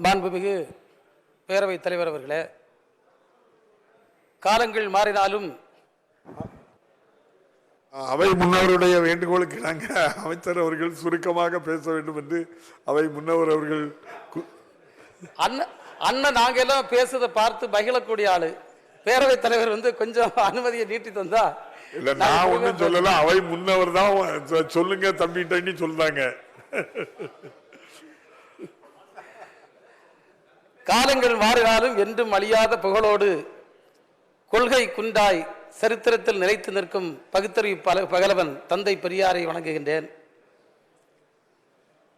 மாண்புமிகு பேரவைத் தலைவர் அவர்களே, காலங்கள் மாறினாலும் அவை முன்னவருடைய வேண்டுகோளுக்கு இணங்க அமைச்சர் அவர்கள் சுருக்கமாக பேச வேண்டும் என்று அவை முன்னவர் அவர்கள் அண்ணன் நாங்க எல்லாம் பேசுறதை பார்த்து மகிழக்கூடிய ஆளு. பேரவைத் தலைவர் கொஞ்சம் அனுமதியை நீட்டி தந்தா இல்ல. நான் ஒன்னும் சொல்லல, அவை முன்னவர் தான் சொல்லுங்க தம்பிட்டன்னு சொல்றாங்க. காலங்கள் மாறினாலும் என்றும் அழியாத புகழோடு கொள்கை குண்டாய் சரித்திரத்தில் நிலைத்து நிற்கும் பகுத்தறிவு பகலவன் தந்தை பெரியாரை வணங்குகின்றேன்.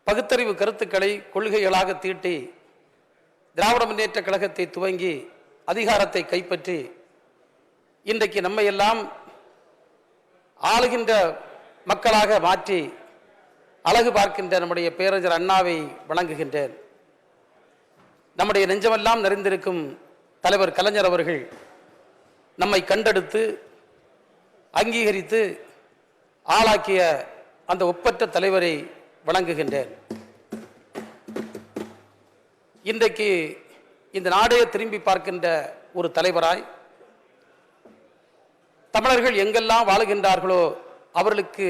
பகுத்தறிவு கருத்துக்களை கொள்கைகளாக தீட்டி திராவிட முன்னேற்ற கழகத்தை துவங்கி அதிகாரத்தை கைப்பற்றி இன்றைக்கு நம்மை எல்லாம் ஆளுகின்ற மக்களாக மாற்றி அழகு பார்க்கின்ற நம்முடைய பேரறிஞர் அண்ணாவை வணங்குகின்றேன். நம்முடைய நெஞ்சமெல்லாம் நிறைந்திருக்கும் தலைவர் கலைஞர் அவர்கள் நம்மை கண்டெடுத்து அங்கீகரித்து ஆளாக்கிய அந்த ஒப்பற்ற தலைவரை வணங்குகின்றேன். இன்றைக்கு இந்த நாடே திரும்பி பார்க்கின்ற ஒரு தலைவராய், தமிழர்கள் எங்கெல்லாம் வாழுகின்றார்களோ அவர்களுக்கு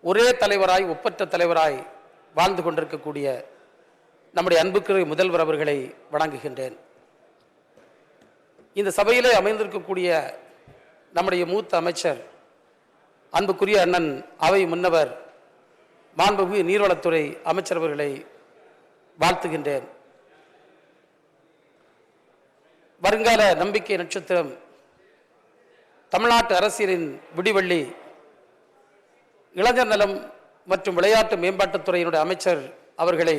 ஒரே தலைவராய், ஒப்பற்ற தலைவராய் வாழ்ந்து கொண்டிருக்கக்கூடிய நம்முடைய அன்புக்குரிய முதல்வர் அவர்களை வணங்குகின்றேன். இந்த சபையிலே அமைந்திருக்கக்கூடிய நம்முடைய மூத்த அமைச்சர் அன்புக்குரிய அண்ணன் அவை முன்னவர் மாண்புமிகு நீர்வளத்துறை அமைச்சர் அவர்களை வாழ்த்துகின்றேன். வருங்கால நம்பிக்கை நட்சத்திரம், தமிழ்நாட்டு அரசியலின் விடிவெள்ளி, இளைஞர் நலம் மற்றும் விளையாட்டு மேம்பாட்டுத்துறையினுடைய அமைச்சர் அவர்களை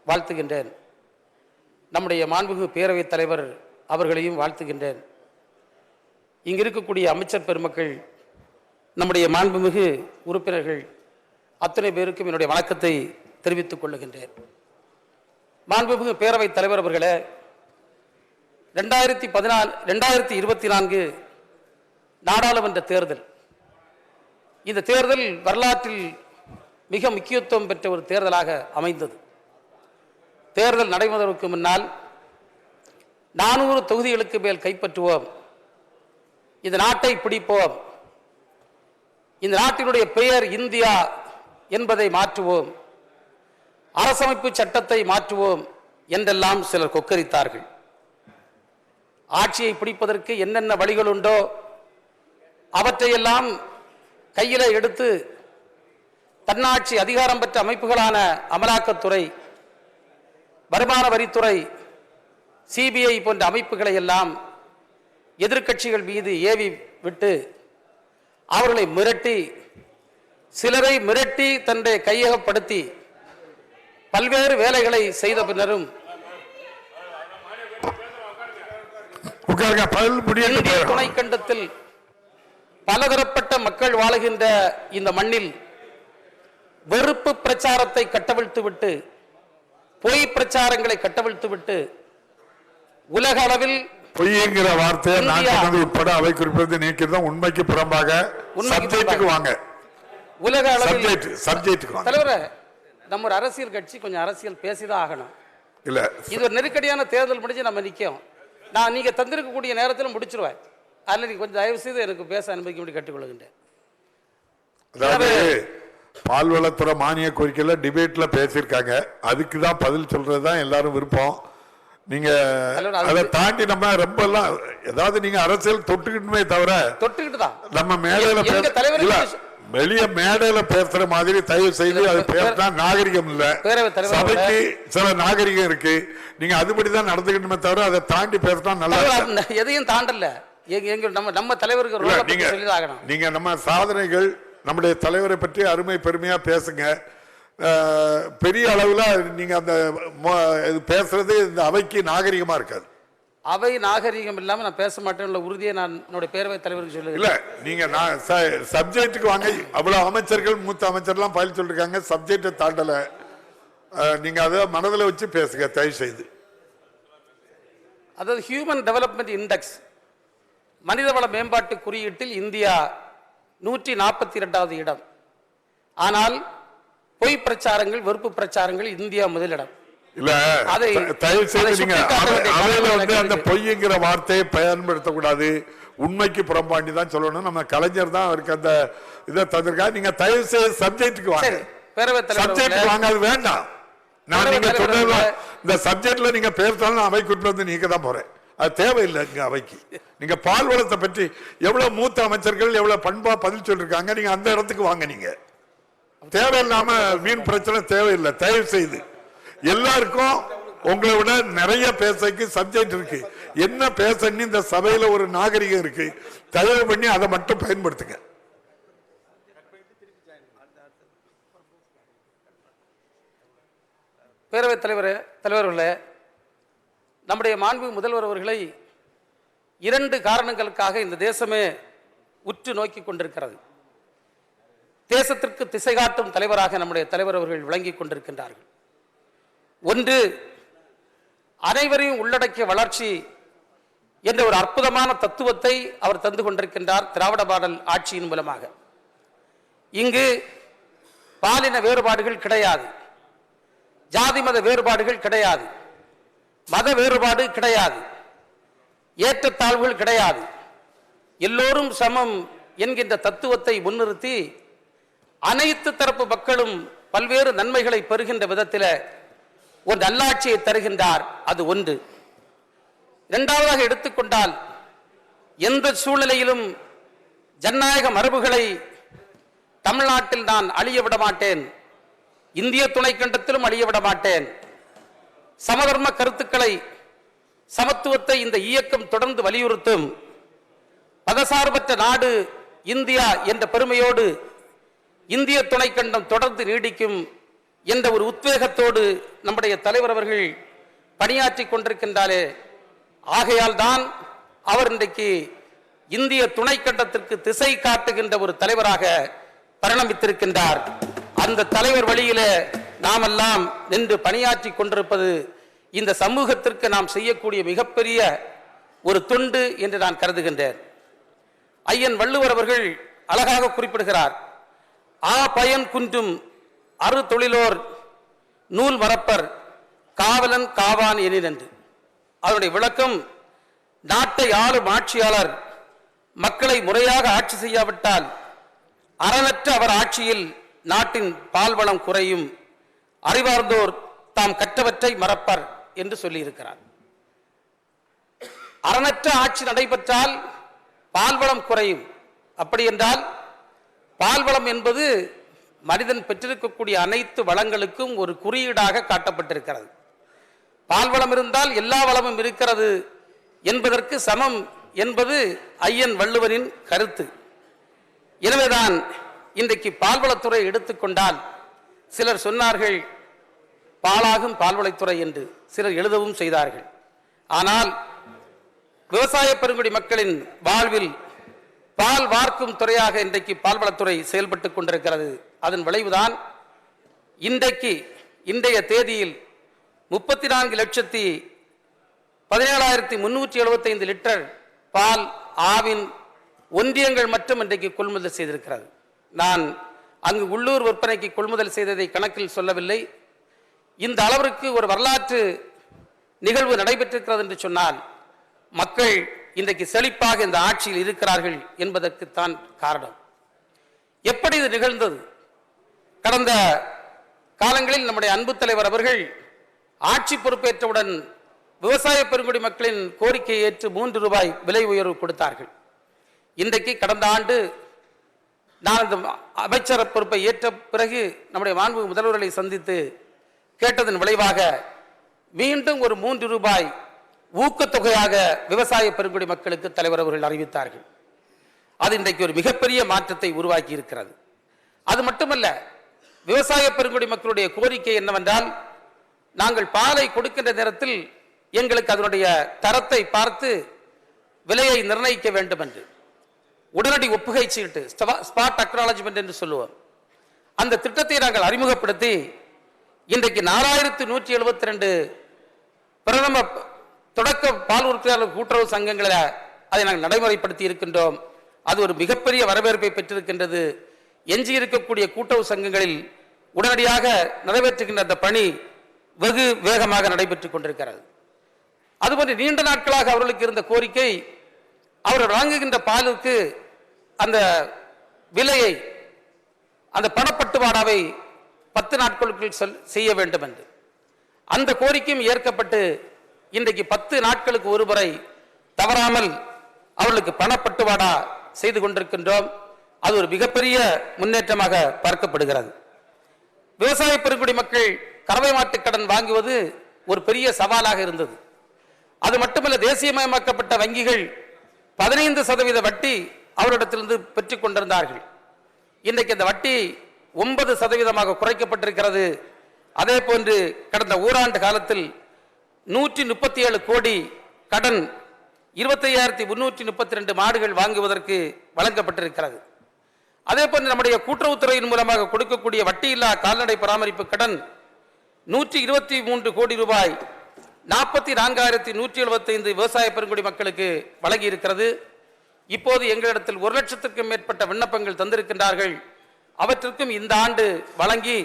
வாழ்த்துகின்றேன். நம்முடைய மாண்புமிகு பேரவைத் தலைவர் அவர்களையும் வாழ்த்துகின்றேன். இங்கு இருக்கக்கூடிய அமைச்சர் பெருமக்கள், நம்முடைய மாண்புமிகு உறுப்பினர்கள் அத்தனை பேருக்கும் என்னுடைய வணக்கத்தை தெரிவித்துக் கொள்ளுகின்றேன். மாண்புமிகு பேரவைத் தலைவர் அவர்களே, 2024 நாடாளுமன்ற தேர்தல், இந்த தேர்தல் வரலாற்றில் மிக முக்கியத்துவம் பெற்ற ஒரு தேர்தலாக அமைந்தது. தேர்தல் நடைபெறுவதற்கு முன்னால் 400 தொகுதிகளுக்கு மேல் கைப்பற்றுவோம், இந்த நாட்டை பிடிப்போம், இந்த நாட்டினுடைய பெயர் இந்தியா என்பதை மாற்றுவோம், அரசமைப்பு சட்டத்தை மாற்றுவோம் என்றெல்லாம் சிலர் கொக்கரித்தார்கள். ஆட்சியை பிடிப்பதற்கு என்னென்ன வழிகள் உண்டோ அவற்றையெல்லாம் கையில எடுத்து தன்னாட்சி அதிகாரம் பெற்ற அமைப்புகளான அமலாக்கத்துறை, வருமான வரித்துறை, சிபிஐ போன்ற அமைப்புகளை எல்லாம் எதிர்க்கட்சிகள் மீது ஏவி விட்டு அவர்களை மிரட்டி, சிலரை மிரட்டி தன்னை கையகப்படுத்தி பல்வேறு வேலைகளை செய்த பின்னரும் இந்திய துணைக்கண்டத்தில் பலதரப்பட்ட மக்கள் வாழுகின்ற இந்த மண்ணில் வெறுப்பு பிரச்சாரத்தை கட்டவிழ்த்து விட்டு, பொய் பிரச்சாரங்களை கட்டவிழ்த்து விட்டு, உலக அளவில் பொய்ங்கிற வார்த்தையை உட்பட அவை குறிப்பிட்டு நீக்கிறது உண்மைக்கு புறம்பாக வாங்க. உலக அளவில் தலைவரே, நம்ம ஒரு அரசியல் கட்சி கொஞ்சம் அரசியல் பேசிதான் ஆகணும். இல்ல, இது ஒரு நெருக்கடியான தேர்தல் முடிஞ்சு நம்ம நிற்கும். நான் நீங்க தந்திருக்கக்கூடிய நேரத்தில் முடிச்சிருவேன். அதில் நீங்க கொஞ்சம் தயவு செய்து எனக்கு பேச அனுமதிக்க கேட்டுக்கொள்கின்றேன். அதாவது பால்வளத்துறை மானிய கோரிக்கையில டிபேட்ல பேசியிருக்காங்க, அதுக்கு தான் பதில் சொல்றதுதான் எல்லாரும் விருப்பம். நீங்க அதை தாண்டி நம்ம ரொம்ப எல்லாம் ஏதாவது நீங்க அரசியல் தொட்டுக்கிட்டுமே தவிர தொட்டுக்கிட்டுதான் நம்ம மேடையில வெளிய மேடையில பேசுற மாதிரி தயவு செய்து அது பேசினா நாகரிகம் இல்ல. சபைக்கு சில நாகரிகம் இருக்கு, நீங்க அதுபடிதான் நடந்துக்கணுமே தவிர அதை தாண்டி பேசினா நல்லா. எதையும் தாண்டல, நம்ம தலைவருக்கு நீங்க நம்ம சாதனைகள், நம்முடைய தலைவரை பற்றி அருமை பெருமையா பேசுங்க. பெரிய அளவுல நீங்க அந்த பேசுறது இந்த அவைக்கு நாகரிகமா இருக்காது. அவை நாகரிகம் இல்லாம நான் பேச மாட்டேன் உறுதியை நான் என்னுடைய பேரவைத் தலைவருக்கு சொல்லுங்க. இல்ல, நீங்க சப்ஜெக்டுக்கு வாங்க. அவ்வளவு அமைச்சர்கள், மூத்த அமைச்சர்லாம் பதில் சொல்லிருக்காங்க, சப்ஜெக்டை தாண்டல. நீங்க அதை மனதில் வச்சு பேசுங்க தயவு செய்து. அதாவது ஹியூமன் டெவலப்மெண்ட் இண்டெக்ஸ், மனிதவள மேம்பாட்டு குறியீட்டில் இந்தியா 142வது இடம். ஆனால் பொய் பிரச்சாரங்கள், வெறுப்பு பிரச்சாரங்கள் இந்தியா முதலிடம். இல்ல தயவு செய்து நீங்க அவையில வந்து அந்த பொய்ங்கிற வார்த்தையை பயன்படுத்தக்கூடாது. உண்மைக்கு புறம்பாண்டி தான் சொல்லணும். நம்ம கலைஞர் தான் அவருக்கு அந்த இதை தந்திருக்காரு. நீங்க தயவு செய்து சப்ஜெக்டுக்கு வாங்க, சப்ஜெக்ட் வாங்க, அது வேண்டாம். நான் நீங்க சொன்ன இந்த சப்ஜெக்ட்ல நீங்க பேசினாலும் அவை குறிப்பிட்டு நீங்க தான் போறேன். அது தேவையில்லை இங்க அவைக்கு. நீங்க பால் வளத்தை பற்றி எவ்வளவு மூத்த அமைச்சர்கள் எவ்வளவு பண்பா பதில் சொல்லிருக்காங்க. நீங்க அந்த இடத்துக்கு வாங்க. நீங்க தேவையில்லாம வீண் பிரச்சனை தேவையில்லை. தயவு செய்து எல்லாருக்கும் உங்களை விட நிறைய பேசக்கு சப்ஜெக்ட் இருக்கு. என்ன பேசன்னு இந்த சபையில ஒரு நாகரிகம் இருக்கு. தயவு பண்ணி அதை மட்டும் பயன்படுத்துங்க. பேரவைத் தலைவர்களே, நம்முடைய மாண்பு முதல்வர் அவர்களை 2 காரணங்களுக்காக இந்த தேசமே உற்று நோக்கி கொண்டிருக்கிறது. தேசத்திற்கு திசை காட்டும் தலைவராக நம்முடைய தலைவர் அவர்கள் விளங்கிக் கொண்டிருக்கின்றார்கள். ஒன்று, அனைவரையும் உள்ளடக்கிய வளர்ச்சி என்ற ஒரு அற்புதமான தத்துவத்தை அவர் தந்து கொண்டிருக்கின்றார் திராவிட மாடல் ஆட்சியின் மூலமாக. இங்கு பாலின வேறுபாடுகள் கிடையாது, ஜாதி மத வேறுபாடுகள் கிடையாது, மத வேறுபாடு கிடையாது, ஏற்றத்தாழ்வுகள் கிடையாது, எல்லோரும் சமம் என்கின்ற தத்துவத்தை முன்னிறுத்தி அனைத்து தரப்பு மக்களும் பல்வேறு நன்மைகளை பெறுகின்ற விதத்தில் ஒரு நல்லாட்சியை தருகின்றார். அது ஒன்று. இரண்டாவதாக எடுத்துக்கொண்டால், எந்த சூழ்நிலையிலும் ஜனநாயக மரபுகளை தமிழ்நாட்டில் நான் அழிய விட மாட்டேன், இந்திய துணைக்கண்டத்திலும் அழிய விட மாட்டேன், சமதர்ம கருத்துக்களை, சமத்துவத்தை இந்த இயக்கம் தொடர்ந்து வலியுறுத்தும், மதசார்பற்ற நாடு இந்தியா என்ற பெருமையோடு இந்திய துணைக்கண்டம் தொடர்ந்து நீடிக்கும் என்ற ஒரு உத்வேகத்தோடு நம்முடைய தலைவர் அவர்கள் பணியாற்றி கொண்டிருக்கின்றாரே. ஆகையால் தான் அவர் இன்றைக்கு இந்திய துணைக்கண்டத்திற்கு திசை காட்டுகின்ற ஒரு தலைவராக பரிணமித்திருக்கின்றார். அந்த தலைவர் வழியில நாமெல்லாம் நின்று பணியாற்றி கொண்டிருப்பது இந்த சமூகத்திற்கு நாம் செய்யக்கூடிய மிகப்பெரிய ஒரு தொண்டு என்று நான் கருதுகின்றேன். ஐயன் வள்ளுவர் அவர்கள் அழகாக குறிப்பிடுகிறார், ஆ பயன் குன்றும் அறு தொழிலோர் நூல் மறப்பர் காவலன் காவான் எனின் என்று. அதனுடைய விளக்கம், நாட்டை ஆளும் ஆட்சியாளர் மக்களை முறையாக ஆட்சி செய்யாவிட்டால் அறனற்ற அவர் ஆட்சியில் நாட்டின் பால்வளம் குறையும், அறிவார்ந்தோர் தாம் கற்றவற்றை மறப்பர் என்று சொல்லியிருக்கிறார். அறனற்ற ஆட்சி நடைபெற்றால் பால்வளம் குறையும். அப்படி என்றால் பால்வளம் என்பது மனிதன் பெற்றிருக்கக்கூடிய அனைத்து வளங்களுக்கும் ஒரு குறியீடாக காட்டப்பட்டிருக்கிறது. பால்வளம் இருந்தால் எல்லா வளமும் இருக்கிறது என்பதற்கு சமம் என்பது ஐயன் வள்ளுவரின் கருத்து. எனவேதான் இன்றைக்கு பால்வளத்துறை எடுத்துக்கொண்டால் சிலர் சொன்னார்கள் பாலாகும் பால்வளத்துறை என்று, சிலர் எழுதவும் செய்தார்கள். ஆனால் விவசாய பெருங்குடி மக்களின் வாழ்வில் பால் வார்க்கும் துறையாக இன்றைக்கு பால்வளத்துறை செயல்பட்டுக் கொண்டிருக்கிறது. அதன் விளைவுதான் இன்றைய தேதியில் 34,17,375 லிட்டர் பால் ஆவின் ஒன்றியங்கள் மட்டும் இன்றைக்கு கொள்முதல் செய்திருக்கிறது. நான் அங்கு உள்ளூர் விற்பனைக்கு கொள்முதல் செய்ததை கணக்கில் சொல்லவில்லை. இந்த அளவிற்கு ஒரு வரலாற்று நிகழ்வு நடைபெற்றிருக்கிறது என்று சொன்னால் மக்கள் இன்றைக்கு செழிப்பாக இந்த ஆட்சியில் இருக்கிறார்கள் என்பதற்குத்தான் காரணம். எப்படி இது நிகழ்ந்தது? கடந்த காலங்களில் நம்முடைய அன்பு தலைவர் அவர்கள் ஆட்சி பொறுப்பேற்றவுடன் விவசாய பெருங்குடி மக்களின் கோரிக்கையை ஏற்று 3 ரூபாய் விலை உயர்வு கொடுத்தார்கள். இன்றைக்கு கடந்த ஆண்டு நான் இந்த அமைச்சர் பொறுப்பை ஏற்ற பிறகு நம்முடைய மாண்பு முதல்வர்களை சந்தித்து கேட்டதன் விளைவாக மீண்டும் ஒரு 3 ரூபாய் ஊக்கத்தொகையாக விவசாய பெருங்குடி மக்களுக்கு தலைவர் அவர்கள் அறிவித்தார்கள். அது இன்றைக்கு ஒரு மிகப்பெரிய மாற்றத்தை உருவாக்கி இருக்கிறது. அது மட்டுமல்ல, விவசாய பெருங்குடி மக்களுடைய கோரிக்கை என்னவென்றால், நாங்கள் பாலை கொடுக்கின்ற நேரத்தில் எங்களுக்கு அதனுடைய தரத்தை பார்த்து விலையை நிர்ணயிக்க வேண்டும் என்று உடனடி ஒப்புகை சீட்டு, ஸ்பாட் அக்னாலஜ்மெண்ட் என்று சொல்லுவோம், அந்த திட்டத்தை நாங்கள் அறிமுகப்படுத்தி இன்றைக்கு 4172 பிரதம தொடக்க பால் உற்பத்தியாளர் கூட்டுறவு சங்கங்களில் அதை நாங்கள் நடைமுறைப்படுத்தி இருக்கின்றோம். அது ஒரு மிகப்பெரிய வரவேற்பை பெற்றிருக்கின்றது. எஞ்சி இருக்கக்கூடிய கூட்டுறவு சங்கங்களில் உடனடியாக நிறைவேற்றுகின்ற அந்த பணி வெகு வேகமாக நடைபெற்றுக் கொண்டிருக்கிறது. அதுபோன்று நீண்ட நாட்களாக அவர்களுக்கு இருந்த கோரிக்கை, அவர்கள் வாங்குகின்ற பாலுக்கு அந்த விலையை, அந்த பணப்பட்டுவாடாவை 10 நாட்களுக்குள் செய்ய வேண்டும் என்று. அந்த கோரிக்கையும் ஏற்கப்பட்டு இன்றைக்கு 10 நாட்களுக்கு ஒரு முறை தவறாமல் அவர்களுக்கு பணப்பட்டுவாடா செய்து கொண்டிருக்கின்றோம். அது ஒரு மிகப்பெரிய முன்னேற்றமாக பார்க்கப்படுகிறது. விவசாய பெருங்குடி மக்கள் கறவை மாட்டு கடன் வாங்குவது ஒரு பெரிய சவாலாக இருந்தது. அது மட்டுமல்ல, தேசியமயமாக்கப்பட்ட வங்கிகள் 15% வட்டி அவரிடத்திலிருந்து பெற்றுக் கொண்டிருந்தார்கள். இன்றைக்கு இந்த வட்டி 9% குறைக்கப்பட்டிருக்கிறது. அதே போன்று கடந்த ஓராண்டு காலத்தில் 137 கோடி கடன் 25,332 மாடுகள் வாங்குவதற்கு வழங்கப்பட்டிருக்கிறது. அதே போன்று நம்முடைய கூட்டுறவுத்துறையின் மூலமாக கொடுக்கக்கூடிய வட்டியில்லா கால்நடை பராமரிப்பு கடன் 123 கோடி ரூபாய் 44,175 விவசாய பெருங்குடி மக்களுக்கு வழங்கி இருக்கிறது. இப்போது எங்களிடத்தில் 1 லட்சத்திற்கும் மேற்பட்ட விண்ணப்பங்கள் தந்திருக்கின்றார்கள். அவற்றிற்கும் இந்த ஆண்டு வழங்கி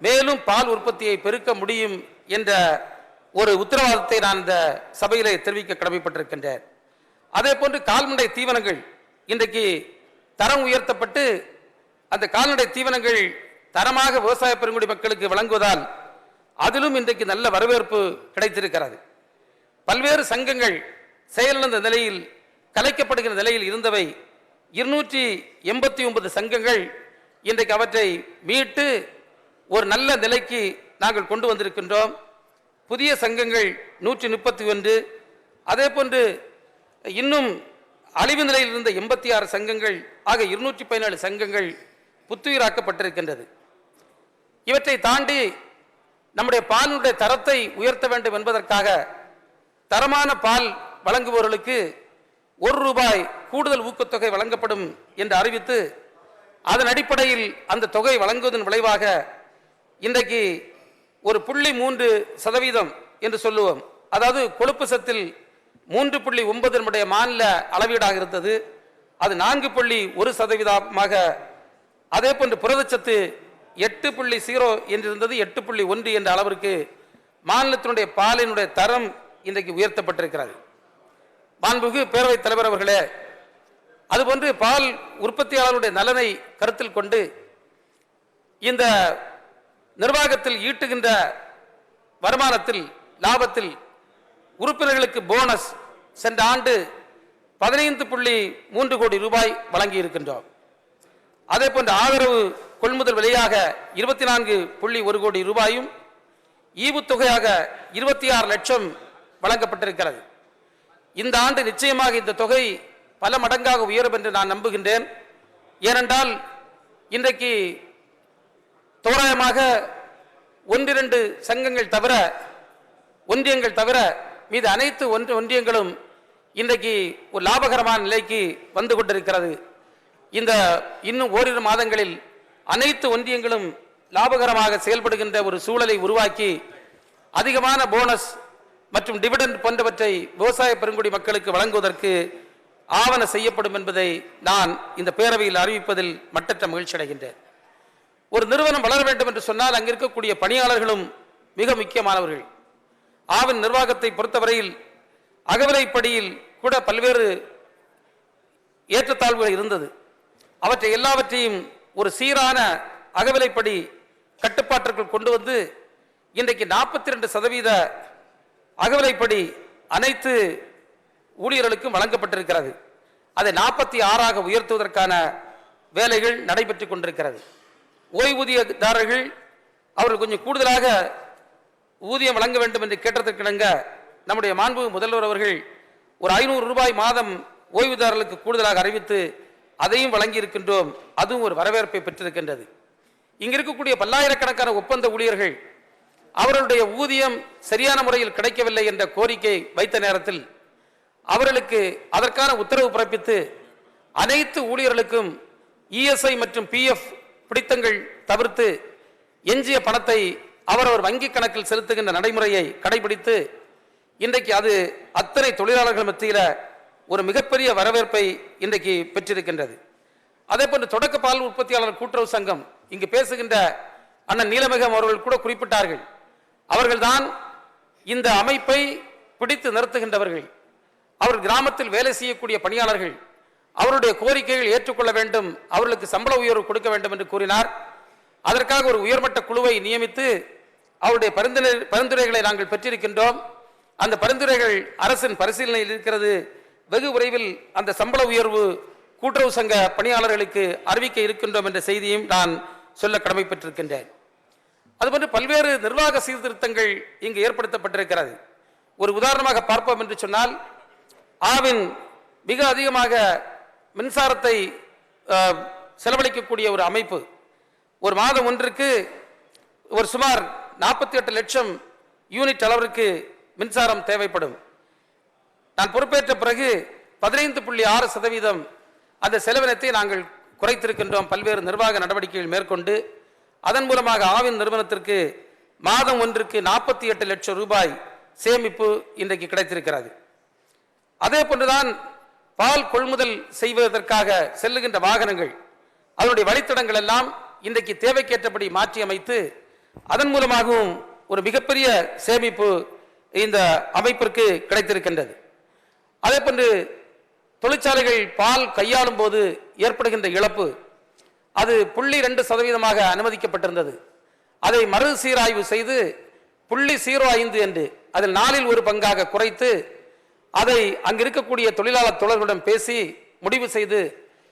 மேலும் பால் உற்பத்தியை பெருக்க முடியும் என்ற ஒரு உத்தரவாதத்தை நான் இந்த சபையிலே தெரிவிக்க கடமைப்பட்டிருக்கின்றேன். அதே போன்று கால்நடை தீவனங்கள் இன்றைக்கு தரம் உயர்த்தப்பட்டு அந்த கால்நடை தீவனங்கள் தரமாக விவசாய பெருங்குடி மக்களுக்கு வழங்குவதால் அதிலும் இன்றைக்கு நல்ல வரவேற்பு கிடைத்திருக்கிறது. பல்வேறு சங்கங்கள் செயலிழந்த நிலையில், கலைக்கப்படுகிற நிலையில் இருந்தவை 289 சங்கங்கள் இன்றைக்கு அவற்றை மீட்டு ஒரு நல்ல நிலைக்கு நாங்கள் கொண்டு வந்திருக்கின்றோம். புதிய சங்கங்கள் 131, அதே போன்று இன்னும் அழிவு நிலையில் இருந்த 86 சங்கங்கள் ஆக 217 சங்கங்கள் புத்துயிராக்கப்பட்டிருக்கின்றது. இவற்றை தாண்டி நம்முடைய பாலுடைய தரத்தை உயர்த்த வேண்டும் என்பதற்காக தரமான பால் வழங்குபவர்களுக்கு 1 ரூபாய் கூடுதல் ஊக்கத்தொகை வழங்கப்படும் என்று அறிவித்து, அதன் அடிப்படையில் அந்த தொகை வழங்குவதன் விளைவாக இன்றைக்கு ஒரு 0.3% என்று சொல்லுவோம். அதாவது கொழுப்பு சத்தில் 3.9 நம்முடைய மாநில அளவீடாக இருந்தது, அது 4.1%. அதே போன்று புரதச்சத்து 8.0 என்றிருந்தது 8.1 என்ற அளவிற்கு மாநிலத்தினுடைய பாலினுடைய தரம் இன்றைக்கு உயர்த்தப்பட்டிருக்கிறது. மாண்புமிகு பேரவைத் தலைவர் அவர்களே, அதுபோன்று பால் உற்பத்தியாளருடைய நலனை கருத்தில் கொண்டு இந்த நிர்வாகத்தில் ஈட்டுகின்ற வருமானத்தில், லாபத்தில் உறுப்பினர்களுக்கு போனஸ் சென்ற ஆண்டு 15.3 கோடி ரூபாய் வழங்கி இருக்கின்றோம். அதே போன்று ஆதரவு கொள்முதல் விலையாக 24.1 கோடி ரூபாயும், ஈவுத்தொகையாக 26 லட்சம் வழங்கப்பட்டிருக்கிறது. இந்த ஆண்டு நிச்சயமாக இந்த தொகை பல மடங்காக உயரும் என்று நான் நம்புகின்றேன். ஏனென்றால் இன்றைக்கு தோராயமாக 1-2 சங்கங்கள் தவிர, ஒன்றியங்கள் தவிர மீது அனைத்து ஒன்றியங்களும் இன்றைக்கு ஒரு லாபகரமான நிலைக்கு வந்து கொண்டிருக்கிறது. இந்த இன்னும் ஓரிரு மாதங்களில் அனைத்து ஒன்றியங்களும் லாபகரமாக செயல்படுகின்ற ஒரு சூழலை உருவாக்கி அதிகமான போனஸ் மற்றும் டிவிடெண்ட் போன்றவற்றை விவசாய பெருங்குடி மக்களுக்கு வழங்குவதற்கு ஆவண செய்யப்படும் என்பதை நான் இந்த பேரவையில் அறிவிப்பதில் மட்டற்ற மகிழ்ச்சி அடைகின்றேன். ஒரு நிறுவனம் வளர வேண்டும் என்று சொன்னால் அங்கு இருக்கக்கூடிய பணியாளர்களும் மிக முக்கியமானவர்கள். ஆவின் நிர்வாகத்தை பொறுத்தவரையில் அகவிலைப்படியில் கூட பல்வேறு ஏற்றத்தாழ்வுகள் இருந்தது. அவற்றை எல்லாவற்றையும் ஒரு சீரான அகவிலைப்படி கட்டுப்பாட்டிற்குள் கொண்டு வந்து இன்றைக்கு 42% அகவிலைப்படி அனைத்து ஊழியர்களுக்கும் வழங்கப்பட்டிருக்கிறது. அதை 46 உயர்த்துவதற்கான வேலைகள் நடைபெற்றுக் கொண்டிருக்கிறது. ஓய்வூதியதாரர்கள் அவர்கள் கொஞ்சம் கூடுதலாக ஊதியம் வழங்க வேண்டும் என்று கேட்டதற்கிணங்க நம்முடைய மாண்பு முதல்வர் அவர்கள் ஒரு 500 ரூபாய் மாதம் ஓய்வுதாரர்களுக்கு கூடுதலாக அறிவித்து அதையும் வழங்கி இருக்கின்றோம். அதுவும் ஒரு வரவேற்பை பெற்றிருக்கின்றது. இங்க இருக்கக்கூடிய பல்லாயிரக்கணக்கான ஒப்பந்த ஊழியர்கள் அவர்களுடைய ஊதியம் சரியான முறையில் கிடைக்கவில்லை என்ற கோரிக்கை வைத்த நேரத்தில் அவர்களுக்கு அதற்கான உத்தரவு பிறப்பித்து அனைத்து ஊழியர்களுக்கும் இஎஸ்ஐ மற்றும் பிஎஃப் பிடித்தங்கள் தவிர்த்து எஞ்சிய பணத்தை அவரவர் வங்கி கணக்கில் செலுத்துகின்ற நடைமுறையை கடைபிடித்து இன்றைக்கு அது அத்தனை தொழிலாளர்கள் மத்தியில் ஒரு மிகப்பெரிய வரவேற்பை இன்றைக்கு பெற்றிருக்கின்றது. அதே போன்று தொடக்க பால் உற்பத்தியாளர் கூட்டுறவு சங்கம் இங்கு பேசுகின்ற அண்ணன் நீலமேகம் அவர்கள் கூட குறிப்பிட்டார்கள். அவர்கள்தான் இந்த அமைப்பை பிடித்து நிறுத்துகின்றவர்கள். அவர் கிராமத்தில் வேலை செய்யக்கூடிய பணியாளர்கள் அவருடைய கோரிக்கைகள் ஏற்றுக்கொள்ள வேண்டும், அவர்களுக்கு சம்பள உயர்வு கொடுக்க வேண்டும் என்று கூறினார். அதற்காக ஒரு உயர்மட்ட குழுவை நியமித்து அவருடைய பரிந்துரைகளை நாங்கள் பெற்றிருக்கின்றோம். அந்த பரிந்துரைகள் அரசின் பரிசீலனையில் இருக்கிறது. வெகு விரைவில் அந்த சம்பள உயர்வு கூட்டுறவு சங்க பணியாளர்களுக்கு அறிவிக்க இருக்கின்றோம் என்ற செய்தியும் நான் சொல்ல கடமைப்பட்டிருக்கின்றேன். அதுபோன்று பல்வேறு நிர்வாக சீர்திருத்தங்கள் இங்கு ஏற்படுத்தப்பட்டிருக்கிறது. ஒரு உதாரணமாக பார்ப்போம் என்று சொன்னால், ஆவின் மிக அதிகமாக மின்சாரத்தை செலவழிக்கக்கூடிய ஒரு அமைப்பு. ஒரு மாதம் ஒன்றுக்கு ஒரு சுமார் 48 லட்சம் யூனிட் அளவிற்கு மின்சாரம் தேவைப்படும். நான் பொறுப்பேற்ற பிறகு 15.6% அந்த செலவினத்தை நாங்கள் குறைத்திருக்கின்றோம். பல்வேறு நிர்வாக நடவடிக்கைகள் மேற்கொண்டு அதன் மூலமாக ஆவின் நிறுவனத்திற்கு மாதம் ஒன்றுக்கு 48 லட்சம் ரூபாய் சேமிப்பு இன்றைக்கு கிடைத்திருக்கிறது. அதே போன்றுதான் பால் கொள்முதல் செய்வதற்காக செல்லுகின்ற வாகனங்கள், அதனுடைய வழித்தடங்கள் எல்லாம் இன்றைக்கு தேவைக்கேற்றபடி மாற்றி அமைத்து அதன் மூலமாகவும் ஒரு மிகப்பெரிய சேமிப்பு இந்த அமைப்பிற்கு கிடைத்திருக்கின்றது. அதே போன்று தொழிற்சாலைகள் பால் கையாளும் போது ஏற்படுகின்ற இழப்பு அது 0.2% அனுமதிக்கப்பட்டிருந்தது. அதை மறுசீராய்வு செய்து 0.05 என்று அதில் 4 பங்காக குறைத்து அதை அங்கு இருக்கக்கூடிய தொழிலாளர் தோழர்களுடன் பேசி முடிவு செய்து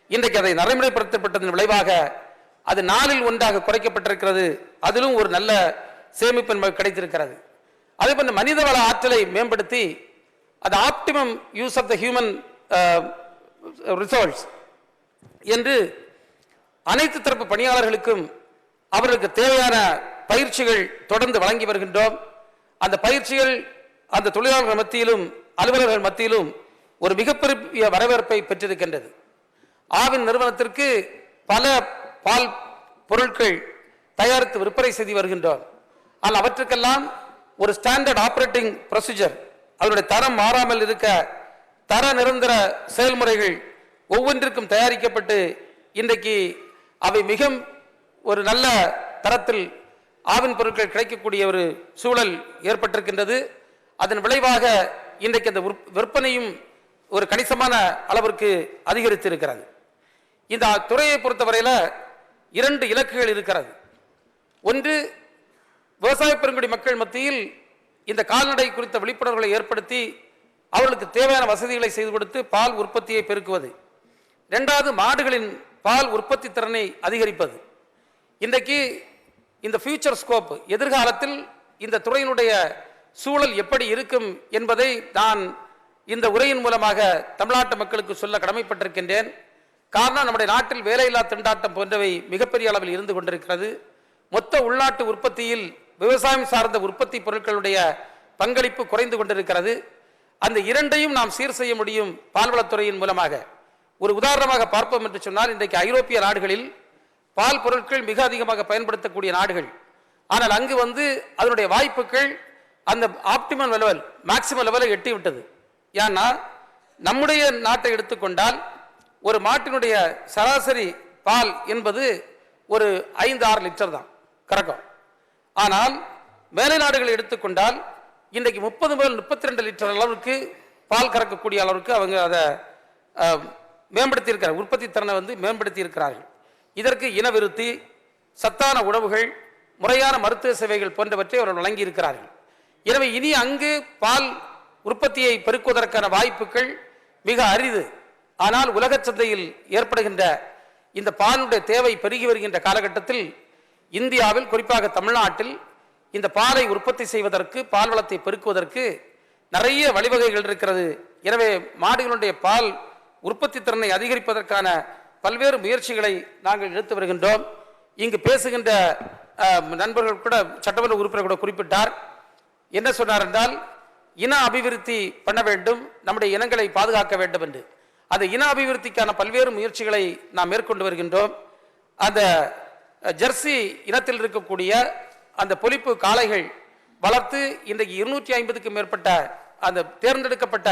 இன்றைக்கு அதை நடைமுறைப்படுத்தப்பட்டதன் விளைவாக அது 4 குறைக்கப்பட்டிருக்கிறது. அதிலும் ஒரு நல்ல சேமிப்பு கிடைத்திருக்கிறது. அதே போன்ற மனிதவள ஆற்றலை மேம்படுத்தி அது optimum use of the human resource என்று அனைத்து தரப்பு பணியாளர்களுக்கும் அவர்களுக்கு தேவையான பயிற்சிகள் தொடர்ந்து வழங்கி வருகின்றோம். அந்த பயிற்சிகள் அந்த தொழிலாளர்கள் மத்தியிலும் அலுவலர்கள் மத்தியிலும் ஒரு மிகப்பெரிய வரவேற்பை பெற்றிருக்கின்றது. ஆவின் நிறுவனத்திற்கு பல பால் பொருட்கள் தயாரித்து விற்பனை செய்து வருகின்றோம். ஆனால் அவற்றுக்கெல்லாம் ஒரு ஸ்டாண்டர்ட் ஆபரேட்டிங் ப்ரொசீஜர், அதனுடைய தரம் மாறாமல் இருக்க தர நிரந்தர செயல்முறைகள் ஒவ்வொன்றிற்கும் தயாரிக்கப்பட்டு இன்றைக்கு அவை மிக ஒரு நல்ல தரத்தில் ஆவின் பொருட்கள் கிடைக்கக்கூடிய ஒரு சூழல் ஏற்பட்டிருக்கின்றது. அதன் விளைவாக இன்றைக்கு அந்த விற்பனையும் ஒரு கணிசமான அளவிற்கு அதிகரித்திருக்கிறது. இந்த துறையை பொறுத்தவரையில் 2 இலக்குகள் இருக்கிறது. ஒன்று, விவசாய பெருங்குடி மக்கள் மத்தியில் இந்த கால்நடை குறித்த விழிப்புணர்வுகளை ஏற்படுத்தி அவர்களுக்கு தேவையான வசதிகளை செய்து கொடுத்து பால் உற்பத்தியை பெருக்குவது. 2வது, மாடுகளின் பால் உற்பத்தி திறனை அதிகரிப்பது. இன்றைக்கு இந்த ஃபியூச்சர் ஸ்கோப், எதிர்காலத்தில் இந்த துறையினுடைய சூழல் எப்படி இருக்கும் என்பதை நான் இந்த உரையின் மூலமாக தமிழ்நாட்டு மக்களுக்கு சொல்ல கடமைப்பட்டிருக்கின்றேன். காரணம், நம்முடைய நாட்டில் வேலையில்லா திண்டாட்டம் போன்றவை மிகப்பெரிய அளவில் இருந்து கொண்டிருக்கிறது. மொத்த உள்நாட்டு உற்பத்தியில் விவசாயம் சார்ந்த உற்பத்தி பொருட்களுடைய பங்களிப்பு குறைந்து கொண்டிருக்கிறது. அந்த 2ஐயும் நாம் சீர் செய்ய முடியும் பால்வளத்துறையின் மூலமாக. ஒரு உதாரணமாக பார்ப்போம் என்று சொன்னால், இன்றைக்கு ஐரோப்பிய நாடுகளில் பால் பொருட்கள் மிக அதிகமாக பயன்படுத்தக்கூடிய நாடுகள். ஆனால் அங்கு அதனுடைய வாய்ப்புகள் அந்த ஆப்டிமம் லெவல், மேக்சிமம் லெவலை எட்டிவிட்டது. ஏன்னா நம்முடைய நாட்டை எடுத்துக்கொண்டால் ஒரு மாட்டினுடைய சராசரி பால் என்பது ஒரு 5-6 லிட்டர் தான் கறக்கும். ஆனால் மேலை நாடுகளை எடுத்துக்கொண்டால் இன்றைக்கு 30 முதல் 32 லிட்டர் அளவுக்கு பால் கறக்கக்கூடிய அளவுக்கு அவங்க அதை மேம்படுத்தி இருக்கிறார், உற்பத்தி திறனை மேம்படுத்தி இருக்கிறார்கள். இதற்கு இனவிருத்தி, சத்தான உணவுகள், முறையான மருத்துவ சேவைகள் போன்றவற்றை அவர்கள் வழங்கி இருக்கிறார்கள். எனவே இனி அங்கு பால் உற்பத்தியை பெருக்குவதற்கான வாய்ப்புகள் மிக அரிது. ஆனால் உலக சந்தையில் ஏற்படுகின்ற இந்த பாலுடைய தேவை பெருகி வருகின்ற காலகட்டத்தில் இந்தியாவில், குறிப்பாக தமிழ்நாட்டில் இந்த பாலை உற்பத்தி செய்வதற்கு, பால் வளத்தை பெருக்குவதற்கு நிறைய வழிவகைகள் இருக்கிறது. எனவே மாடுகளுடைய பால் உற்பத்தி திறனை அதிகரிப்பதற்கான பல்வேறு முயற்சிகளை நாங்கள் எடுத்து வருகின்றோம். இங்கு பேசுகின்ற நண்பர்கள் கூட, சட்டமன்ற உறுப்பினர் கூட குறிப்பிட்டார். என்ன சொன்னார் என்றால், இன அபிவிருத்தி பண்ண வேண்டும், நம்முடைய இனங்களை பாதுகாக்க வேண்டும் என்று. அந்த இன அபிவிருத்திக்கான பல்வேறு முயற்சிகளை நாம் மேற்கொண்டு வருகின்றோம். அந்த ஜெர்சி இனத்தில் இருக்கக்கூடிய அந்த பொலிப்பு காளைகள் வளர்த்து இன்றைக்கு 250க்கும் மேற்பட்ட அந்த தேர்ந்தெடுக்கப்பட்ட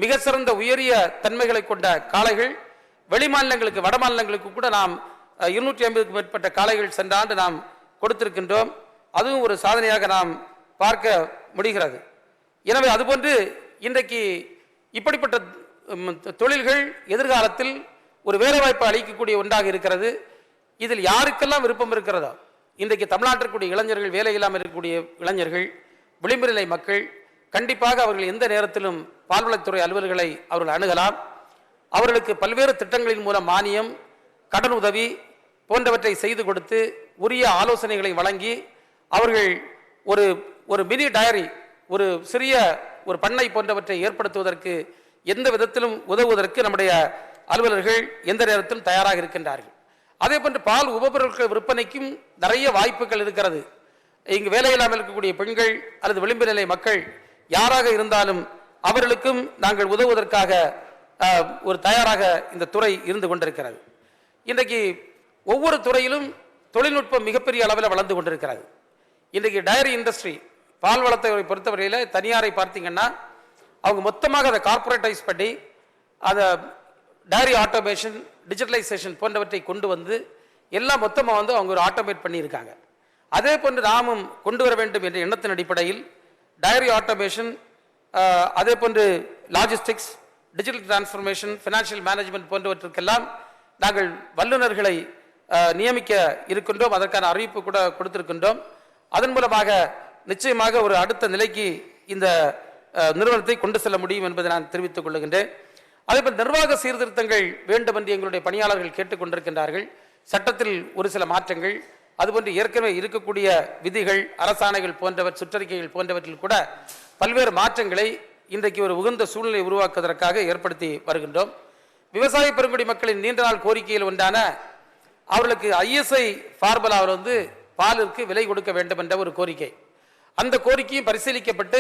மிக சிறந்த உயரிய தன்மைகளை கொண்ட காளைகள் வெளிமாநிலங்களுக்கு, வட மாநிலங்களுக்கு கூட நாம் 250க்கும் மேற்பட்ட காளைகள் சென்ற ஆண்டு நாம் கொடுத்திருக்கின்றோம். அதுவும் ஒரு சாதனையாக நாம் பார்க்க முடிகிறது. எனவே அதுபோன்று இன்றைக்கு இப்படிப்பட்ட தொழில்கள் எதிர்காலத்தில் ஒரு வேலைவாய்ப்பு அளிக்கக்கூடிய ஒன்றாக இருக்கிறது. இதில் யாருக்கெல்லாம் விருப்பம் இருக்கிறதோ, இன்றைக்கு தமிழ்நாட்டிற்குரிய இளைஞர்கள், வேலை இல்லாமல் இருக்கக்கூடிய இளைஞர்கள், விளிம்பு நிலை மக்கள், கண்டிப்பாக அவர்கள் எந்த நேரத்திலும் பால்வளத்துறை அலுவலர்களை அவர்கள் அணுகலாம். அவர்களுக்கு பல்வேறு திட்டங்களின் மூலம் மானியம், கடன் உதவி போன்றவற்றை செய்து கொடுத்து உரிய ஆலோசனைகளை வழங்கி அவர்கள் ஒரு ஒரு மினி டயரி, ஒரு சிறிய ஒரு பண்ணை போன்றவற்றை ஏற்படுத்துவதற்கு எந்த விதத்திலும் உதவுவதற்கு நம்முடைய அலுவலர்கள் எந்த நேரத்திலும் தயாராக இருக்கின்றார்கள். அதே போன்று பால் உபபொருட்கள் விற்பனைக்கும் நிறைய வாய்ப்புகள் இருக்கிறது. இங்கு வேலையில்லாமல் இருக்கக்கூடிய பெண்கள் அல்லது விளிம்பு நிலை மக்கள் யாராக இருந்தாலும் அவர்களுக்கும் நாங்கள் உதவுவதற்காக ஒரு தயாராக இந்த துறை இருந்து கொண்டிருக்கிறது. இன்றைக்கு ஒவ்வொரு துறையிலும் தொழில்நுட்பம் மிகப்பெரிய அளவில் வளர்ந்து கொண்டிருக்கிறது. இன்றைக்கு டயரி இண்டஸ்ட்ரி, பால் வளத்தை பொறுத்தவரையில் தனியாரை பார்த்தீங்கன்னா அவங்க மொத்தமாக அதை கார்பரேட்டைஸ் பண்ணி அதை டயரி ஆட்டோமேஷன், டிஜிட்டலைசேஷன் போன்றவற்றை கொண்டு வந்து எல்லாம் மொத்தமாக வந்து அவங்க ஒரு ஆட்டோமேட் பண்ணியிருக்காங்க. அதே போன்று நாமும் கொண்டு வர வேண்டும் என்ற எண்ணத்தின் அடிப்படையில் டயரி ஆட்டோமேஷன், அதே போன்று logistics, digital transformation, financial management போன்றவற்றுக்கெல்லாம் நாங்கள் வல்லுநர்களை நியமிக்க இருக்கின்றோம். அதற்கான அறிவிப்பு கூட கொடுத்திருக்கின்றோம். அதன் மூலமாக நிச்சயமாக ஒரு அடுத்த நிலைக்கு இந்த நிறுவனத்தை கொண்டு செல்ல முடியும் என்பதை நான் தெரிவித்துக் கொள்கின்றேன். அதேபோல் நிர்வாக சீர்திருத்தங்கள் வேண்டும் என்று எங்களுடைய பணியாளர்கள் கேட்டுக்கொண்டிருக்கின்றார்கள். சட்டத்தில் ஒரு சில மாற்றங்கள், அதுபோன்று ஏற்கனவே இருக்கக்கூடிய விதிகள், அரசாணைகள் போன்றவற்றை, சுற்றறிக்கைகள் போன்றவற்றில் கூட பல்வேறு மாற்றங்களை இன்றைக்கு ஒரு உகந்த சூழ்நிலை உருவாக்குவதற்காக ஏற்படுத்தி வருகின்றோம். விவசாய பெருங்குடி மக்களின் நீண்ட நாள் கோரிக்கையில் ஒன்றான அவர்களுக்கு ISI ஃபார்முலாவில் வந்து பாலிற்கு விலை கொடுக்க வேண்டும் என்ற ஒரு கோரிக்கை, அந்த கோரிக்கையும் பரிசீலிக்கப்பட்டு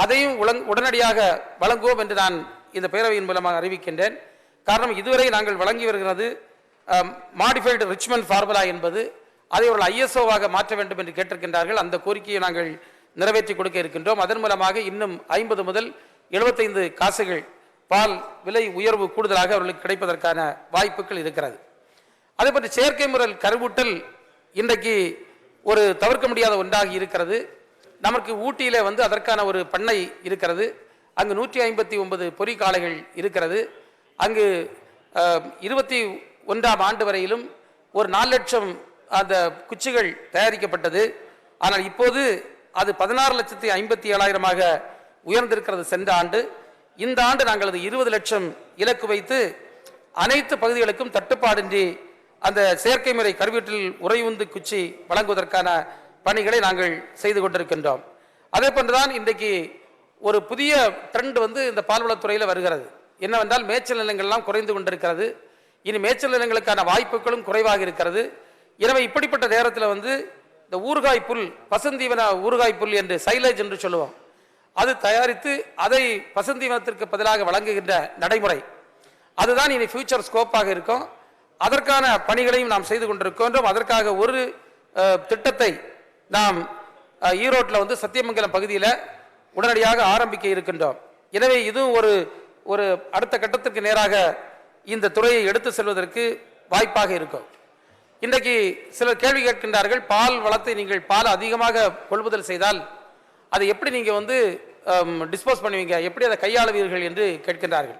அதையும் உடனடியாக வழங்குவோம் என்று நான் இந்த பேரவையின் மூலமாக அறிவிக்கின்றேன். காரணம், இதுவரை நாங்கள் வழங்கி வருகிறது மாடிஃபைடு ரிச்மண்ட் ஃபார்முலா என்பது, அதை அவர்கள் ISOவாக மாற்ற வேண்டும் என்று கேட்டிருக்கின்றார்கள். அந்த கோரிக்கையை நாங்கள் நிறைவேற்றி கொடுக்க இருக்கின்றோம். அதன் மூலமாக இன்னும் 50 முதல் 75 காசுகள் பால் விலை உயர்வு கூடுதலாக அவர்களுக்கு கிடைப்பதற்கான வாய்ப்புகள் இருக்கிறது. அதேபோன்று செயற்கை முறையில் கருவூட்டல் இன்றைக்கு ஒரு தவிர்க்க முடியாத ஒன்றாக இருக்கிறது. நமக்கு ஊட்டியிலே வந்து அதற்கான ஒரு பண்ணை இருக்கிறது. அங்கு 159 பொறிக்காளைகள் இருக்கிறது. அங்கு 21ஆம் ஆண்டு வரையிலும் ஒரு 4 லட்சம் அந்த குச்சிகள் தயாரிக்கப்பட்டது. ஆனால் இப்போது அது 16,57,000 உயர்ந்திருக்கிறது சென்ற ஆண்டு. இந்த ஆண்டு நாங்கள் அது 20 லட்சம் இலக்கு வைத்து அனைத்து பகுதிகளுக்கும் தட்டுப்பாடின்றி அந்த செயற்கை முறை கருவூட்டில் உறையுந்து குச்சி வழங்குவதற்கான பணிகளை நாங்கள் செய்து கொண்டிருக்கின்றோம். அதே போன்றுதான் இன்றைக்கு ஒரு புதிய ட்ரெண்ட் வந்து இந்த பால்வளத்துறையில் வருகிறது. என்னவென்றால், மேய்ச்சல் நிலங்கள்லாம் குறைந்து கொண்டிருக்கிறது. இனி மேய்ச்சல் நிலங்களுக்கான வாய்ப்புகளும் குறைவாக இருக்கிறது. எனவே இப்படிப்பட்ட நேரத்தில் வந்து இந்த ஊறுகாய் புல், பசுந்தீவன ஊறுகாய் புல் என்று சைலேஜ் என்று சொல்லுவோம், அது தயாரித்து அதை பசுந்தீவனத்திற்கு பதிலாக வழங்குகின்ற நடைமுறை, அதுதான் இனி ஃபியூச்சர் ஸ்கோப்பாக இருக்கும். அதற்கான பணிகளையும் நாம் செய்து கொண்டிருக்கின்றோம். அதற்காக ஒரு திட்டத்தை நாம் ஈரோட்டில் வந்து சத்தியமங்கலம் பகுதியில் உடனடியாக ஆரம்பிக்க இருக்கின்றோம். எனவே இதுவும் ஒரு அடுத்த கட்டத்திற்கு நேராக இந்த துறையை எடுத்து செல்வதற்கு வாய்ப்பாக இருக்கும். இன்றைக்கு சிலர் கேள்வி கேட்கின்றார்கள், பால் வளத்தை நீங்கள் பால் அதிகமாக கொள்முதல் செய்தால் அதை எப்படி நீங்கள் வந்து டிஸ்போஸ் பண்ணுவீங்க, எப்படி அதை கையாளுவீர்கள் என்று கேட்கின்றார்கள்.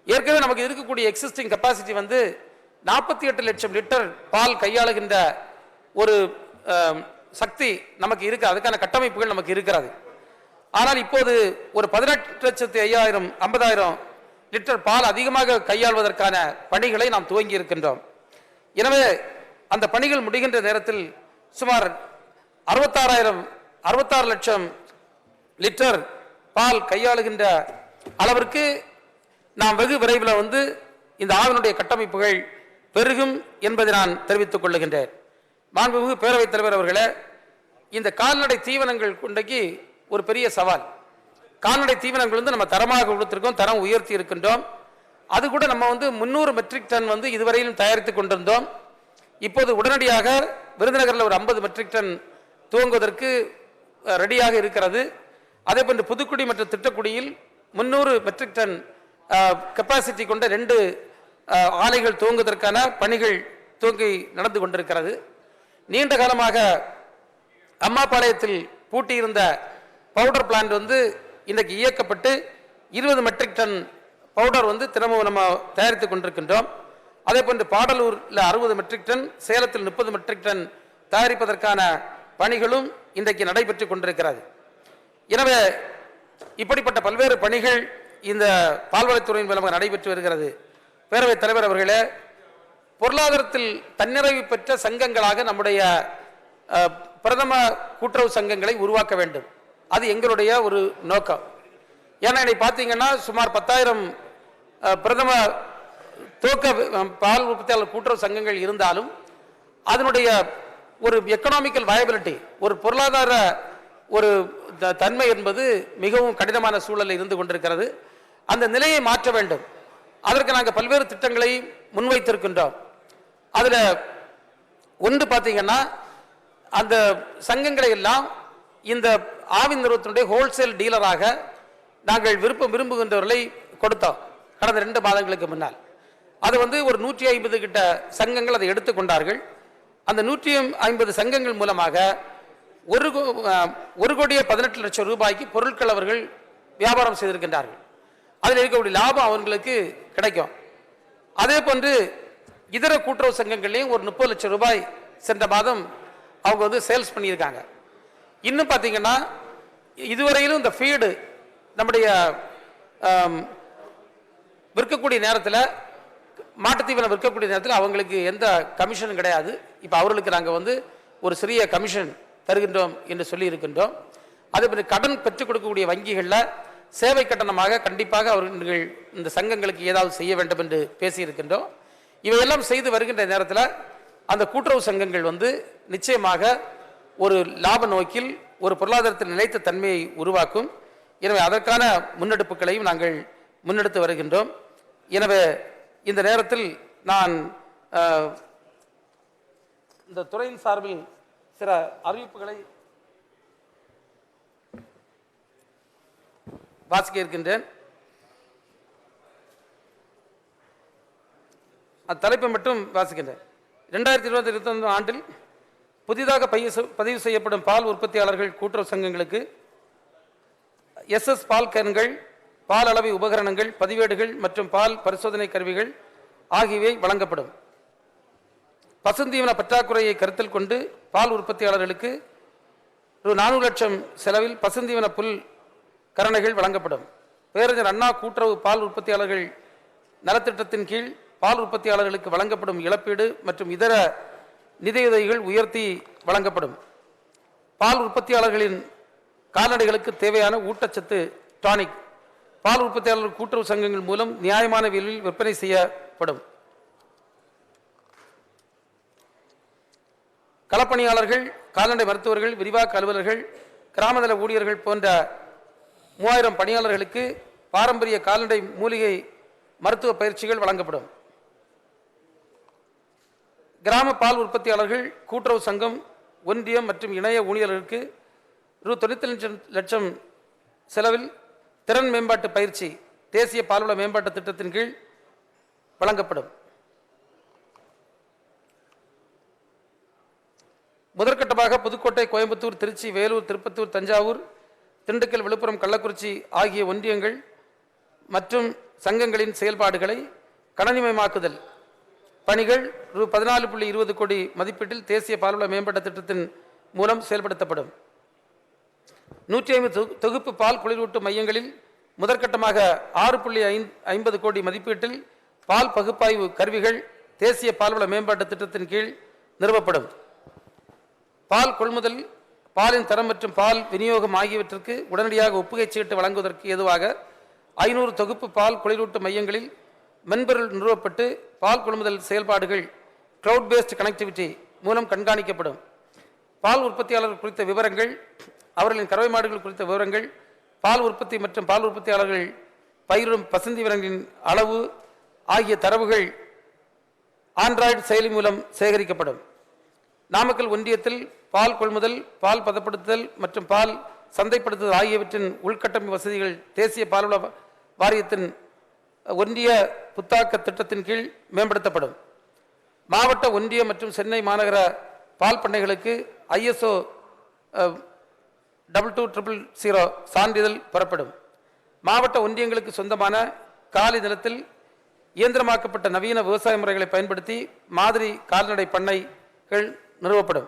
ஏற்கனவே நமக்கு இருக்கக்கூடிய எக்ஸிஸ்டிங் கெப்பாசிட்டி வந்து 48 லட்சம் லிட்டர் பால் கையாளுகின்ற ஒரு சக்தி நமக்கு இருக்கு. அதுக்கான கட்டமைப்புகள் நமக்கு இருக்கிறது. ஆனால் இப்போது ஒரு 18,50,000 லிட்டர் பால் அதிகமாக கையாள்வதற்கான பணிகளை நாம் துவங்கி இருக்கின்றோம். எனவே அந்த பணிகள் முடிகின்ற நேரத்தில் சுமார் 66 லட்சம் லிட்டர் பால் கையாளுகின்ற அளவிற்கு நாம் வெகு விரைவில் வந்து இந்த ஆவினுடைய கட்டமைப்புகள் பெருகும் என்பதை நான் தெரிவித்துக் கொள்ளுகின்றேன். மாண்புமிகு பேரவைத் தலைவர் அவர்களே, இந்த கால்நடை தீவனங்கள் இன்றைக்கு ஒரு பெரிய சவால். கால்நடை தீவனங்கள் வந்து நம்ம தரமாக கொடுத்திருக்கோம், தரம் உயர்த்தி இருக்கின்றோம். அது கூட நம்ம வந்து 300 மெட்ரிக் டன் வந்து இதுவரையிலும் தயாரித்து கொண்டிருந்தோம். இப்போது உடனடியாக விருதுநகரில் ஒரு 50 மெட்ரிக் டன் துவங்குவதற்கு ரெடியாக இருக்கிறது. அதே போன்று புதுக்குடி மற்றும் திட்டக்குடியில் 300 மெட்ரிக் டன் கெப்பாசிட்டி கொண்ட 2 ஆலைகள் துவங்குவதற்கான பணிகள் துவங்கி நடந்து கொண்டிருக்கிறது. நீண்ட காலமாக அம்மாபாளையத்தில் பூட்டியிருந்த பவுடர் பிளான்ட் வந்து இன்றைக்கு இயக்கப்பட்டு 20 மெட்ரிக் டன் பவுடர் வந்து தினமும் நம்ம தயாரித்து கொண்டிருக்கின்றோம். அதே போன்று பாடலூரில் 60 மெட்ரிக் டன், சேலத்தில் 30 மெட்ரிக் டன் தயாரிப்பதற்கான பணிகளும் இன்றைக்கு நடைபெற்று கொண்டிருக்கிறது. எனவே இப்படிப்பட்ட பல்வேறு பணிகள் இந்த பால்வளத்துறையின் மூலமாக நடைபெற்று வருகிறது. பேரவைத் தலைவர் அவர்களே, பொருளாதாரத்தில் தன்னிறைவு பெற்ற சங்கங்களாக நம்முடைய பிரதம கூட்டுறவு சங்கங்களை உருவாக்க வேண்டும். அது எங்களுடைய ஒரு நோக்கம். ஏன்னா இன்னைக்கு பார்த்தீங்கன்னா சுமார் 10,000 பிரதம துவக்க பால் உற்பத்தியாளர் கூட்டுறவு சங்கங்கள் இருந்தாலும் அதனுடைய ஒரு எக்கனாமிக்கல் வயபிலிட்டி, ஒரு பொருளாதார ஒரு தன்மை என்பது மிகவும் கடினமான சூழலில் இருந்து கொண்டிருக்கிறது. அந்த நிலையை மாற்ற வேண்டும். அதற்கு நாங்கள் பல்வேறு திட்டங்களை முன்வைத்திருக்கின்றோம். அதில் ஒன்று பார்த்தீங்கன்னா, அந்த சங்கங்களை எல்லாம் இந்த ஆவின் நிறுவனத்தினுடைய ஹோல்சேல் டீலராக நாங்கள் விரும்புகின்றவர்களை கொடுத்தோம் கடந்த 2 மாதங்களுக்கு முன்னால். அது வந்து ஒரு 150 கிட்ட சங்கங்கள் அதை எடுத்துக்கொண்டார்கள். அந்த 150 சங்கங்கள் மூலமாக 1,18,00,000 ரூபாய்க்கு பொருட்கள் அவர்கள் வியாபாரம் செய்திருக்கின்றார்கள். அதில் இருக்கக்கூடிய லாபம் அவர்களுக்கு கிடைக்கும். அதே போன்று இதர கூட்டுறவு சங்கங்களையும் ஒரு 30 லட்சம் ரூபாய் சென்ற மாதம் அவங்க வந்து சேல்ஸ் பண்ணியிருக்காங்க. இன்னும் பார்த்தீங்கன்னா, இதுவரையிலும் இந்த ஃபீடு நம்முடைய விற்கக்கூடிய நேரத்தில், மாட்டுத்தீவனம் விற்கக்கூடிய நேரத்தில் அவங்களுக்கு எந்த கமிஷனும் கிடையாது. இப்போ அவர்களுக்கு நாங்கள் வந்து ஒரு சிறிய கமிஷன் தருகின்றோம் என்று சொல்லி இருக்கின்றோம். அதே போன்று கடன் பெற்றுக் கொடுக்கக்கூடிய வங்கிகளில் சேவை கட்டணமாக கண்டிப்பாக அவர்கள் இந்த சங்கங்களுக்கு ஏதாவது செய்ய வேண்டும் என்று பேசியிருக்கின்றோம். இவையெல்லாம் செய்து வருகின்ற நேரத்தில் அந்த கூட்டுறவு சங்கங்கள் வந்து நிச்சயமாக ஒரு லாப நோக்கில் ஒரு பொருளாதாரத்தில் நிலைத்த தன்மையை உருவாக்கும். எனவே அதற்கான முன்னெடுப்புகளையும் நாங்கள் முன்னெடுத்து வருகின்றோம். எனவே இந்த நேரத்தில் நான் இந்த துறையின் சார்பில் சில அறிவிப்புகளை வாசிக்க இருக்கின்றேன். தலைப்பை மட்டும் வாசிக்கின்றேன். 2020-21 ஆண்டில் புதிதாக பதிவு செய்யப்படும் பால் உற்பத்தியாளர்கள் கூட்டுறவு சங்கங்களுக்கு SS பால் கேன்கள், பால் அளவை உபகரணங்கள், பதிவேடுகள் மற்றும் பால் பரிசோதனை கருவிகள் ஆகியவை வழங்கப்படும். பசுந்தீவன பற்றாக்குறையை கருத்தில் கொண்டு பால் உற்பத்தியாளர்களுக்கு ரூ. 400 லட்சம் செலவில் பசுந்தீவன புல் கரணைகள் வழங்கப்படும். பேரறிஞர் அண்ணா கூட்டுறவு பால் உற்பத்தியாளர்கள் நலத்திட்டத்தின் கீழ் பால் உற்பத்தியாளர்களுக்கு வழங்கப்படும் இழப்பீடு மற்றும் இதர நிதியுதவிகள் உயர்த்தி வழங்கப்படும். பால் உற்பத்தியாளர்களின் கால்நடைகளுக்கு தேவையான ஊட்டச்சத்து டானிக் பால் உற்பத்தியாளர்கள் கூட்டுறவு சங்கங்கள் மூலம் நியாயமான விலையில் விற்பனை செய்யப்படும். களப்பணியாளர்கள், கால்நடை மருத்துவர்கள், விரிவாக்க அலுவலர்கள், கிராமநல ஊழியர்கள் போன்ற 3000 பணியாளர்களுக்கு பாரம்பரிய கால்நடை மூலிகை மருத்துவ பயிற்சிகள் வழங்கப்படும். கிராம பால் உற்பத்தியாளர்கள் கூட்டுறவு சங்கம், ஒன்றியம் மற்றும் இணைய ஊழியர்களுக்கு ரூ. 95 லட்சம் செலவில் திறன் மேம்பாட்டு பயிற்சி தேசிய பால்வள மேம்பாட்டு திட்டத்தின் கீழ் வழங்கப்படும். முதற்கட்டமாக புதுக்கோட்டை, கோயம்புத்தூர், திருச்சி, வேலூர், திருப்பத்தூர், தஞ்சாவூர், திண்டுக்கல், விழுப்புரம், கள்ளக்குறிச்சி ஆகிய ஒன்றியங்கள் மற்றும் சங்கங்களின் செயல்பாடுகளை கணனிமயமாக்குதல் பணிகள் ரூ. 14.20 கோடி மதிப்பீட்டில் தேசிய பால்வள மேம்பாட்டு திட்டத்தின் மூலம் செயல்படுத்தப்படும். 150 தொகுப்பு பால் குளிரூட்டு மையங்களில் முதற்கட்டமாக 6.50 கோடி மதிப்பீட்டில் பால் பகுப்பாய்வு கருவிகள் தேசிய பால்வள மேம்பாட்டு திட்டத்தின் கீழ் நிறுவப்படும். பால் கொள்முதல், பாலின் தரம் மற்றும் பால் விநியோகம் ஆகியவற்றிற்கு உடனடியாக ஒப்புகைச் சீட்டு வழங்குவதற்கு ஏதுவாக 500 தொகுப்பு பால் குளிரூட்டு மையங்களில் மென்பொருள் நிறுவப்பட்டு பால் கொள்முதல் செயல்பாடுகள் கிளவுட் பேஸ்ட் கனெக்டிவிட்டி மூலம் கண்காணிக்கப்படும். பால் உற்பத்தியாளர்கள் குறித்த விவரங்கள், அவர்களின் கறவை மாடுகள் குறித்த விவரங்கள், பால் உற்பத்தி மற்றும் பால் உற்பத்தியாளர்கள் பயிரும் பசுந்தீவனங்களின் அளவு ஆகிய தரவுகள் ஆண்ட்ராய்டு செயலி மூலம் சேகரிக்கப்படும். நாமக்கல் ஒன்றியத்தில் பால் கொள்முதல், பால் பதப்படுத்துதல் மற்றும் பால் சந்தைப்படுத்துதல் ஆகியவற்றின் உள்கட்டமைப்பு வசதிகள் தேசிய பால்வள வாரியத்தின் ஒன்றிய புத்தாக்க திட்டத்தின் கீழ் மேம்படுத்தப்படும். மாவட்ட, ஒன்றிய மற்றும் சென்னை மாநகர பால் பண்ணைகளுக்கு ISO 2200 சான்றிதழ் பெறப்படும். மாவட்ட ஒன்றியங்களுக்கு சொந்தமான காலி நிலத்தில் இயந்திரமாக்கப்பட்ட நவீன விவசாய முறைகளை பயன்படுத்தி மாதிரி கால்நடை பண்ணைகள் நிறுவப்படும்.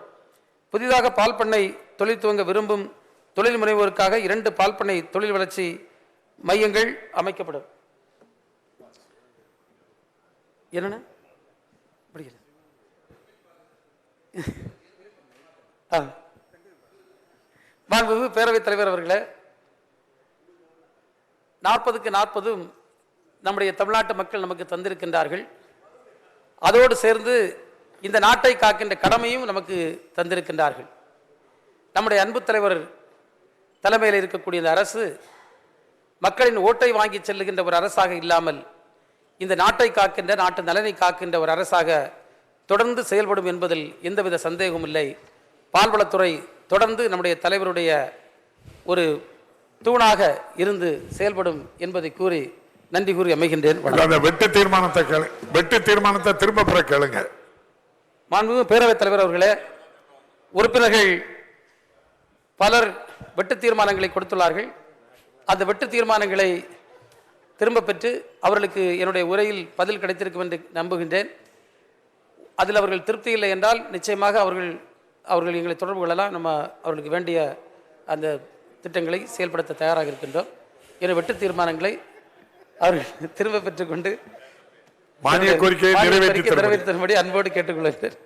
புதிதாக பால் பண்ணை தொழில் துவங்க விரும்பும் தொழில் முனைவோருக்காக 2 பால் பண்ணை தொழில் வளர்ச்சி மையங்கள் அமைக்கப்படும். என்னென்ன மாண்புமிகு பேரவைத் தலைவர் அவர்களே, 40க்கு 40 நம்முடைய தமிழ்நாட்டு மக்கள் நமக்கு தந்திருக்கின்றார்கள். அதோடு சேர்ந்து இந்த நாட்டை காக்கின்ற கடமையும் நமக்கு தந்திருக்கின்றார்கள். நம்முடைய அன்பு தலைவர் தலைமையில் இருக்கக்கூடிய இந்த அரசு மக்களின் ஓட்டை வாங்கி செல்லுகின்ற ஒரு அரசாக இல்லாமல் இந்த நாட்டை காக்கின்ற, நாட்டு நலனை காக்கின்ற ஒரு அரசாக தொடர்ந்து செயல்படும் என்பதில் எந்தவித சந்தேகமும் இல்லை. பால்வளத்துறை தொடர்ந்து நம்முடைய தலைவருடைய ஒரு தூணாக இருந்து செயல்படும் என்பதை கூறி நன்றி கூறி அமைகின்றேன். வெட்டு தீர்மானத்தை திரும்ப பெற கேளுங்க. மாண்புமிகு பேரவைத் தலைவர் அவர்களே, உறுப்பினர்கள் பலர் வெட்டு தீர்மானங்களை கொடுத்துள்ளார்கள். அந்த வெட்டு தீர்மானங்களை திரும்ப பெற்று அவர்களுக்கு என்னுடைய உரையில் பதில் கிடைத்திருக்கும் என்று நம்புகின்றேன். அதில் அவர்கள் திருப்தி இல்லை என்றால் நிச்சயமாக அவர்கள் எங்களை தொடர்பு கொள்ளலாம். நம்ம அவர்களுக்கு வேண்டிய அந்த திட்டங்களை செயல்படுத்த தயாராக இருக்கின்றோம். என வெட்டு தீர்மானங்களை அவர்கள் திரும்ப பெற்றுக்கொண்டு மானிய கோரிக்கையை நிறைவேற்றி நிறைவேற்றும்படி அன்போடு கேட்டுக்கொள்கிறேன்.